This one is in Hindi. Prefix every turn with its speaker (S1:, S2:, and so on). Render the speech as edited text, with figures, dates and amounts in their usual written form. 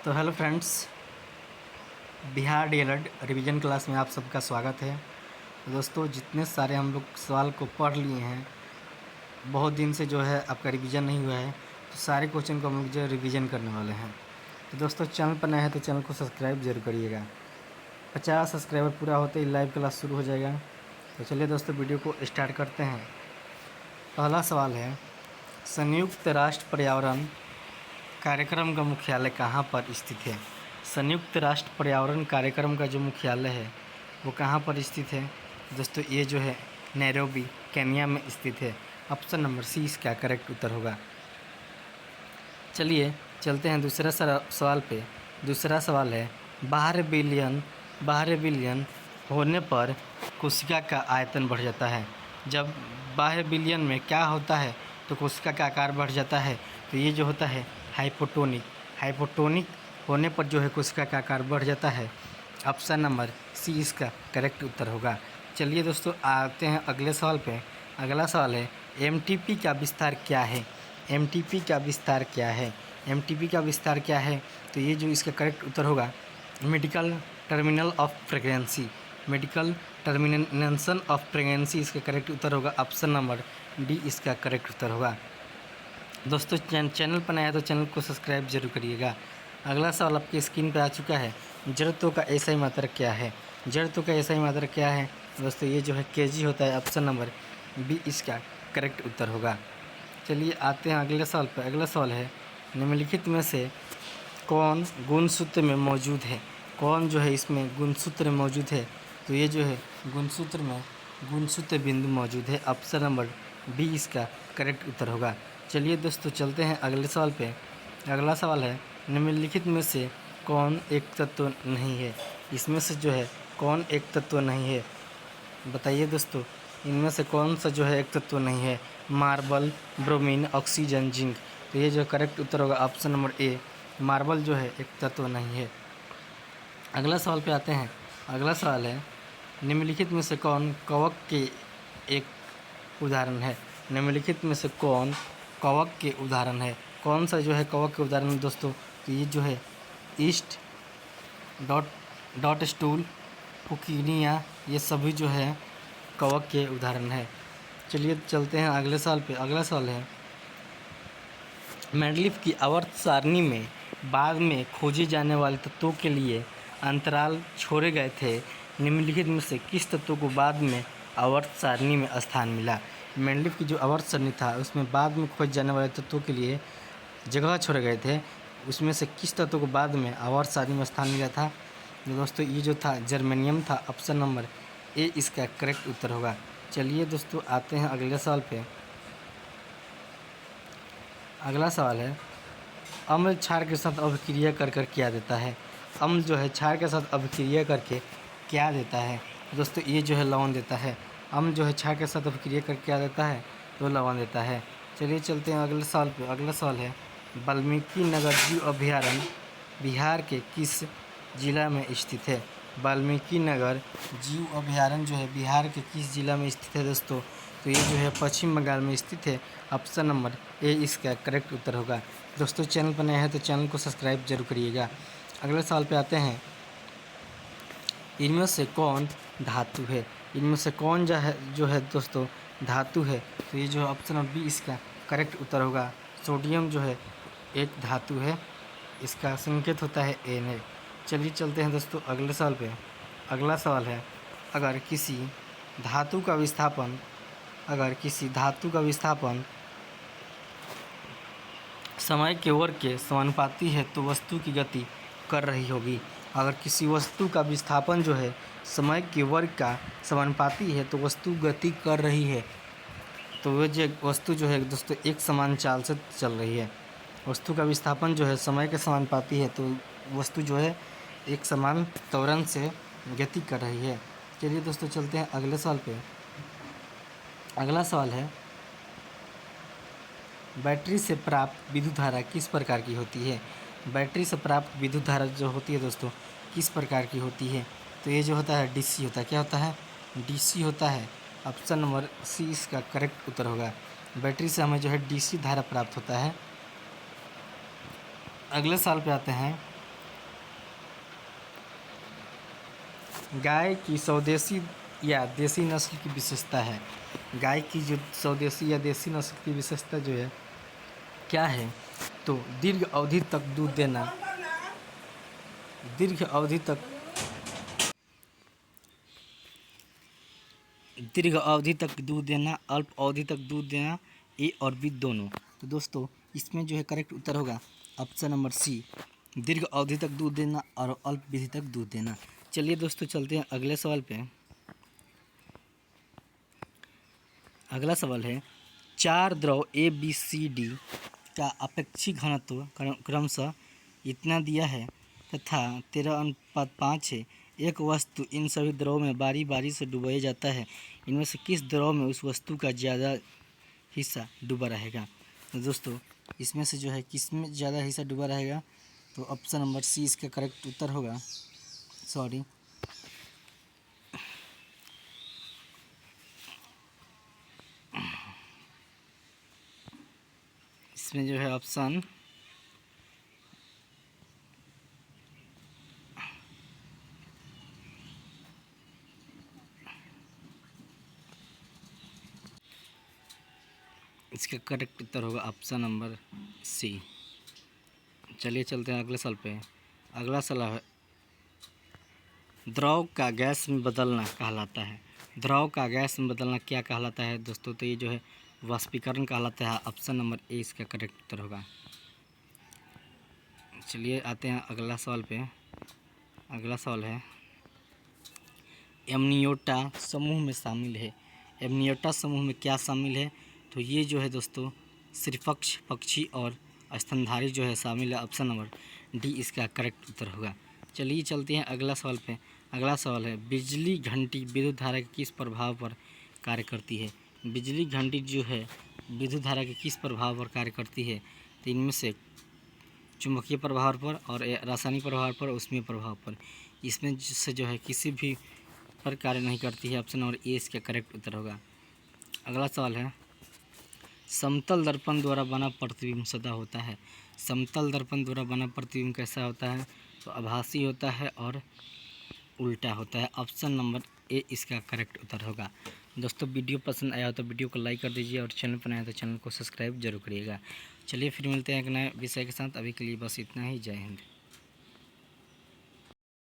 S1: तो hello friends, Bihar DElEd revision class में आप सबका स्वागत है। तो दोस्तों, जितने सारे हम लोग सवाल को पढ़ लिए हैं, बहुत दिन से जो है आपका रिवीजन नहीं हुआ है, तो सारे क्वेश्चन को हम लोग जो है रिवीजन करने वाले हैं। तो दोस्तों, चैनल पर नया है तो चैनल को सब्सक्राइब जरूर करिएगा। 50 सब्सक्राइबर पूरा होते ही लाइव क्लास शुरू हो जाएगा। तो चलिए दोस्तों, वीडियो को स्टार्ट करते हैं। पहला सवाल है, संयुक्त राष्ट्र पर्यावरण कार्यक्रम का मुख्यालय कहाँ पर स्थित है? संयुक्त राष्ट्र पर्यावरण कार्यक्रम का जो मुख्यालय है वो कहाँ पर स्थित है? दोस्तों, ये जो है नैरोबी केन्या में स्थित है। ऑप्शन नंबर सी इसका करेक्ट उत्तर होगा। चलिए चलते हैं दूसरा सवाल पे। दूसरा सवाल है, बारह बिलियन होने पर कोशिका का आयतन बढ़ जाता है। जब 12 बिलियन में क्या होता है तो कोशिका का आकार बढ़ जाता है, तो ये जो होता है हाइपोटोनिक होने पर जो है कोशिका का आकार बढ़ जाता है। ऑप्शन नंबर सी इसका करेक्ट उत्तर होगा। चलिए दोस्तों, आते हैं अगले सवाल पे। अगला सवाल है, एमटीपी का विस्तार क्या है? एमटीपी का विस्तार क्या है? एमटीपी का विस्तार क्या है? तो ये जो इसका करेक्ट उत्तर होगा, medical terminal of pregnancy. Medical termination of pregnancy इसका करेक्ट उत्तर होगा। ऑप्शन नंबर डी इसका करेक्ट उत्तर होगा। दोस्तों, चैनल पर नया है तो चैनल को सब्सक्राइब जरूर करिएगा। अगला सवाल आपकी स्क्रीन पर आ चुका है, जड़त्व का एसआई मात्रक क्या है? जड़त्व का एसआई मात्रक क्या है? दोस्तों, ये जो है केजी होता है। ऑप्शन नंबर बी इसका करेक्ट उत्तर होगा। चलिए आते हैं अगले सवाल पर। अगला सवाल है, निम्नलिखित में से कौन गुणसूत्र में मौजूद है? कौन जो है इसमें गुणसूत्र में मौजूद है? तो ये जो है गुणसूत्र में गुणसूत्र बिंदु मौजूद है। ऑप्शन नंबर बी इसका करेक्ट उत्तर होगा। चलिए दोस्तों, चलते हैं अगले सवाल पे। अगला सवाल है, निम्नलिखित में से कौन एक तत्व नहीं है? इसमें से जो है कौन एक तत्व नहीं है? बताइए दोस्तों, इनमें से कौन सा जो है एक तत्व नहीं है? Marble, bromine, oxygen, zinc. तो ये जो करेक्ट उत्तर होगा ऑप्शन नंबर ए, मार्बल जो है एक तत्व नहीं है। अगला सवाल पे आते हैं। अगला सवाल है, निम्नलिखित में से कौन कवक के एक उदाहरण है? निम्नलिखित में से कौन कवक के उदाहरण है? कौन सा जो है कवक के उदाहरण दोस्तों? तो ये जो है ईस्ट, डॉट स्टूल, पुकीनिया, ये सभी जो है कवक के उदाहरण है। चलिए चलते हैं अगले सवाल पे। अगला सवाल है, मेंडलीफ की आवर्त सारणी में बाद में खोजे जाने वाले तत्वों के लिए अंतराल छोड़े गए थे। निम्नलिखित में से किस तत्व को बाद में आवर्त सारणी में स्थान मिला? मेंडलीफ की जो आवर्त सारणी था उसमें बाद में खोजे जाने वाले तत्वों के लिए जगह छोड़े गए थे, उसमें से किस तत्व को बाद में आवर्त सारणी में स्थान मिला था? तो दोस्तों, ये जो था जर्मेनियम था। ऑप्शन नंबर ए इसका करेक्ट उत्तर होगा। चलिए दोस्तों, आते हैं अगले सवाल पे। अगला सवाल है, अम्ल क्षार के साथ अभिक्रिया कर क्या देता है? अम्ल जो है क्षार के साथ अभिक्रिया करके क्या देता है? दोस्तों, ये जो है लवण देता है। अम्ल जो है क्षार के साथ अभिक्रिया कर क्या देता है? तो लवण देता है। चलिए चलते हैं अगले सवाल पे। अगला सवाल है, वाल्मीकि नगर जीव अभयारण्य बिहार के किस जिला में स्थित है? वाल्मीकि नगर जीव अभयारण्य जो है बिहार के किस जिला में स्थित है दोस्तों? तो ये जो है पश्चिम बंगाल में स्थित है। ऑप्शन नंबर ए इसका करेक्ट उत्तर होगा। दोस्तों, चैनल पर नया है तो चैनल को सब्सक्राइब जरूर करिएगा। अगले सवाल पे आते हैं, इनमें से कौन धातु है? इनमें से कौन जो है दोस्तों धातु है? तो ये जो ऑप्शन नंबर बी इसका करेक्ट उत्तर होगा। सोडियम जो है एक धातु है, इसका संकेत होता है Na। चलिए चलते हैं दोस्तों अगले सवाल पे। अगला सवाल है, अगर किसी धातु का विस्थापन समय के वर्ग के समानुपाती है तो वस्तु की गति कर रही होगी। अगर किसी वस्तु का विस्थापन जो है समय के वर्ग का समानुपाती है तो वस्तु गति कर रही है। तो वह जो वस्तु जो है दोस्तों एक समान चाल से चल रही है। वस्तु का विस्थापन जो है समय के समानुपाती है तो वस्तु जो है एक समान त्वरण से गति कर रही है। चलिए दोस्तों, चलते हैं अगले सवाल पे। अगला सवाल है, बैटरी से प्राप्त विद्युत धारा किस प्रकार की होती है? बैटरी से प्राप्त विद्युत धारा जो होती है दोस्तों किस प्रकार की होती है? तो ये जो होता है डीसी होता है। क्या होता है? डीसी होता है। ऑप्शन नंबर सी इसका करेक्ट उत्तर होगा। बैटरी से हमें जो है डीसी धारा प्राप्त होता है। अगले साल पे आते हैं। गाय की स्वदेशी या देसी नस्ल की विशेषता है। गाय की जो स्वदेशी या देसी नस्ल की विशेषता जो है क्या है, तो दीर्घ अवधि तक दूध देना, दीर्घ अवधि तक दीर्घ अवधि तक दूध देना, अल्प अवधि तक दूध देना, ए और बी दोनों। तो दोस्तों इसमें जो है करेक्ट उत्तर होगा ऑप्शन नंबर सी, दीर्घ अवधि तक दूध देना और अल्प अवधि तक दूध देना। चलिए दोस्तों चलते हैं अगले सवाल पे। अगला सवाल है, चार द्रव ए बी सी डी का अपेक्षित घनत्व क्रमशः इतना दिया है तथा 13:5 है। एक वस्तु इन सभी द्रवों में बारी बारी से डुबाया जाता है, इनमें से किस द्रव में उस वस्तु का ज़्यादा हिस्सा डूबा रहेगा। तो दोस्तों इसमें से जो है किस में ज़्यादा हिस्सा डूबा रहेगा, तो ऑप्शन नंबर सी इसका करेक्ट उत्तर होगा। सॉरी, इसमें जो है ऑप्शन इसका करेक्ट उत्तर होगा ऑप्शन नंबर सी। चलिए चलते हैं अगले सवाल पे। अगला सवाल है, द्रव का गैस में बदलना कहलाता है। द्रव का गैस में बदलना क्या कहलाता है दोस्तों, तो ये जो है वाष्पीकरण कहलाता है। ऑप्शन नंबर ए इसका करेक्ट उत्तर होगा। चलिए आते हैं अगला सवाल पे। अगला सवाल है, एमनियोटा समूह में शामिल है। एमनियोटा समूह में क्या शामिल है, तो ये जो है दोस्तों सिरपक्ष, पक्षी और स्तनधारी जो है शामिल है। ऑप्शन नंबर डी इसका करेक्ट उत्तर होगा। चलिए चलते हैं अगला सवाल पे। अगला सवाल है, बिजली घंटी विद्युत धारा के किस प्रभाव पर कार्य करती है। बिजली घंटी जो है विद्युत धारा के किस प्रभाव पर कार्य करती है, तो इनमें से चुंबकीय प्रभाव पर और रासायनिक प्रभाव पर, उसमें प्रभाव पर। इसमें से जो है किसी भी पर कार्य नहीं करती है। ऑप्शन नंबर ए इसका करेक्ट उत्तर होगा। अगला सवाल है, समतल दर्पण द्वारा बना प्रतिबिंब सदा होता है। समतल दर्पण द्वारा बना प्रतिबिंब कैसा होता है, तो आभासी होता है और उल्टा होता है। ऑप्शन नंबर ए इसका करेक्ट उत्तर होगा। दोस्तों वीडियो पसंद आया हो तो वीडियो को लाइक कर दीजिए और चैनल पर नया तो चैनल को सब्सक्राइब जरूर करिएगा। चलिए फिर मिलते हैं एक नए विषय के साथ। अभी के लिए बस इतना ही। जय हिंद।